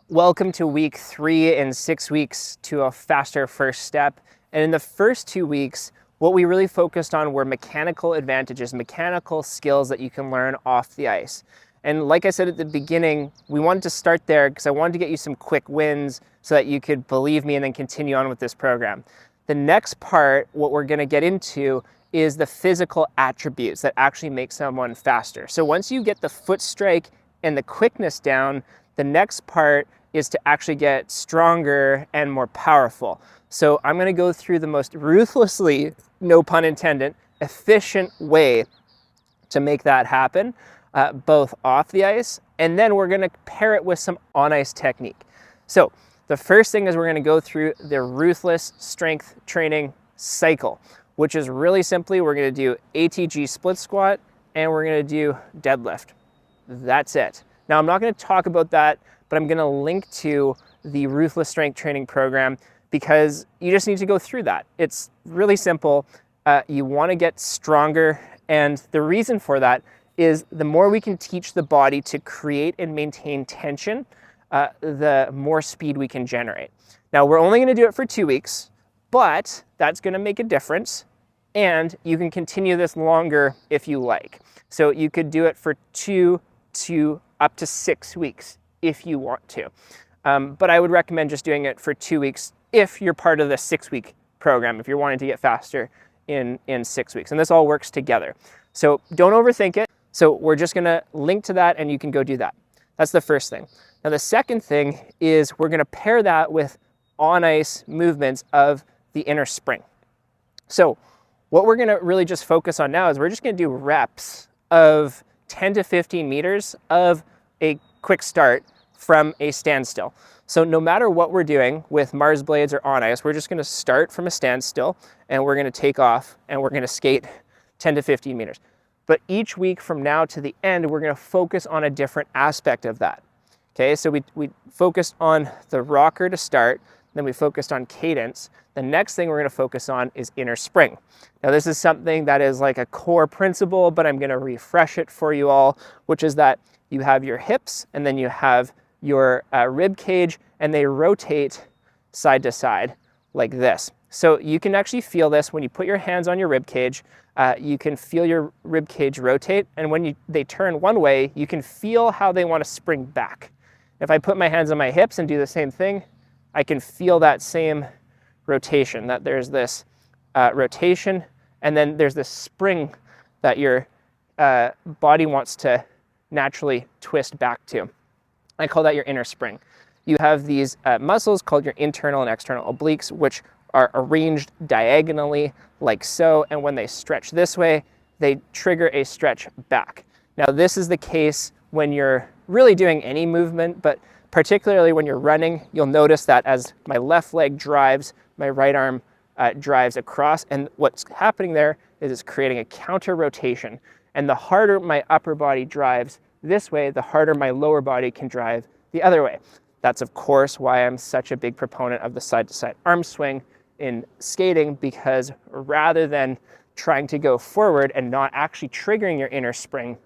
Welcome to week 3 in 6 weeks to a faster first step. And in the first 2 weeks, what we really focused on were mechanical advantages, mechanical skills that you can learn off the ice. And like I said at the beginning, we wanted to start there because I wanted to get you some quick wins so that you could believe me and then continue on with this program. The next part, what we're going to get into is the physical attributes that actually make someone faster. So once you get the foot strike and the quickness down, the next part is to actually get stronger and more powerful. So I'm going to go through the most ruthlessly, no pun intended, efficient way to make that happen, both off the ice, and then we're going to pair it with some on-ice technique. So the first thing is we're going to go through the ruthless strength training cycle, which is really simply we're going to do ATG split squat and we're going to do deadlift. That's it. Now, I'm not going to talk about that, but I'm going to link to the Ruthless Strength Training Program because you just need to go through that. It's really simple. You want to get stronger, and the reason for that is the more we can teach the body to create and maintain tension, the more speed we can generate. Now, we're only going to do it for 2 weeks, but that's going to make a difference, and you can continue this longer if you like. So you could do it for 2 to up to 6 weeks if you want to. But I would recommend just doing it for 2 weeks if you're part of the 6-week program, if you're wanting to get faster in 6 weeks. And this all works together. So don't overthink it. So we're just gonna link to that and you can go do that. That's the first thing. Now the second thing is we're gonna pair that with on-ice movements of the inner spring. So what we're gonna really just focus on now is we're just gonna do reps of 10 to 15 meters of a quick start from a standstill. So no matter what we're doing with Mars blades or on ice, we're just going to start from a standstill and we're going to take off and we're going to skate 10 to 15 meters. But each week from now to the end, we're going to focus on a different aspect of that. Okay, so we focused on the rocker to start, then we focused on cadence. The next thing we're going to focus on is inner spring. Now this is something that is like a core principle, but I'm going to refresh it for you all, which is that you have your hips and then you have your rib cage and they rotate side to side like this. So you can actually feel this when you put your hands on your rib cage. You can feel your rib cage rotate, and when they turn one way, you can feel how they want to spring back. If I put my hands on my hips and do the same thing, I can feel that same rotation, that there's this rotation and then there's this spring that your body wants to naturally twist back to. I call that your inner spring. You have these muscles called your internal and external obliques, which are arranged diagonally like so, and when they stretch this way, they trigger a stretch back. Now this is the case when you're really doing any movement, but particularly when you're running, you'll notice that as my left leg drives, my right arm drives across, and what's happening there is it's creating a counter rotation. And the harder my upper body drives this way, the harder my lower body can drive the other way. That's of course why I'm such a big proponent of the side-to-side arm swing in skating, because rather than trying to go forward and not actually triggering your inner spring,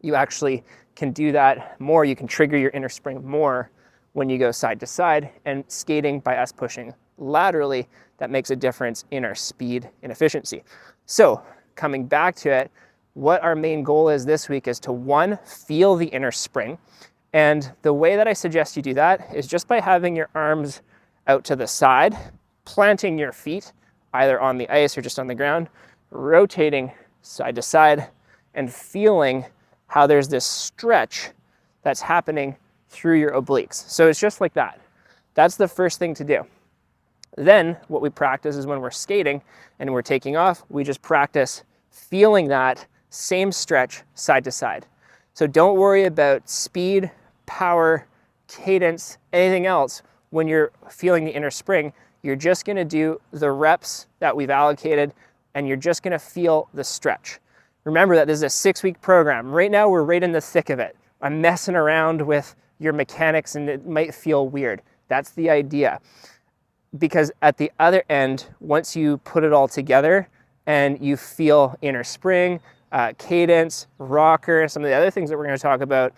you actually can do that more. You can trigger your inner spring more when you go side to side, and skating by us pushing laterally, that makes a difference in our speed and efficiency. So coming back to it, what our main goal is this week is to, one, feel the inner spring. And the way that I suggest you do that is just by having your arms out to the side, planting your feet either on the ice or just on the ground, rotating side to side, and feeling how there's this stretch that's happening through your obliques. So it's just like that. That's the first thing to do. Then what we practice is when we're skating and we're taking off, we just practice feeling that same stretch side to side. So don't worry about speed, power, cadence, anything else. When you're feeling the inner spring, you're just going to do the reps that we've allocated, and you're just going to feel the stretch. Remember that this is a 6-week program. Right now, we're right in the thick of it. I'm messing around with your mechanics and it might feel weird. That's the idea. Because at the other end, once you put it all together and you feel inner spring, cadence, rocker, some of the other things that we're going to talk about,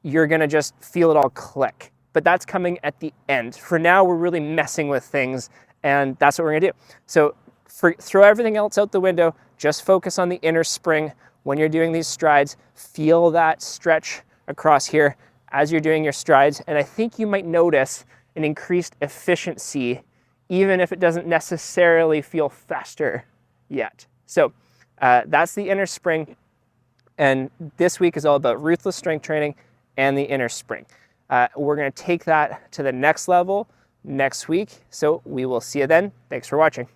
you're going to just feel it all click. but that's coming at the end. For now, we're really messing with things, and that's what we're gonna do. So throw everything else out the window, just focus on the inner spring when you're doing these strides. Feel that stretch across here as you're doing your strides, and I think you might notice an increased efficiency, even if it doesn't necessarily feel faster yet. So that's the inner spring, and this week is all about ruthless strength training and the inner spring. We're gonna take that to the next level next week, so we will see you then. Thanks for watching.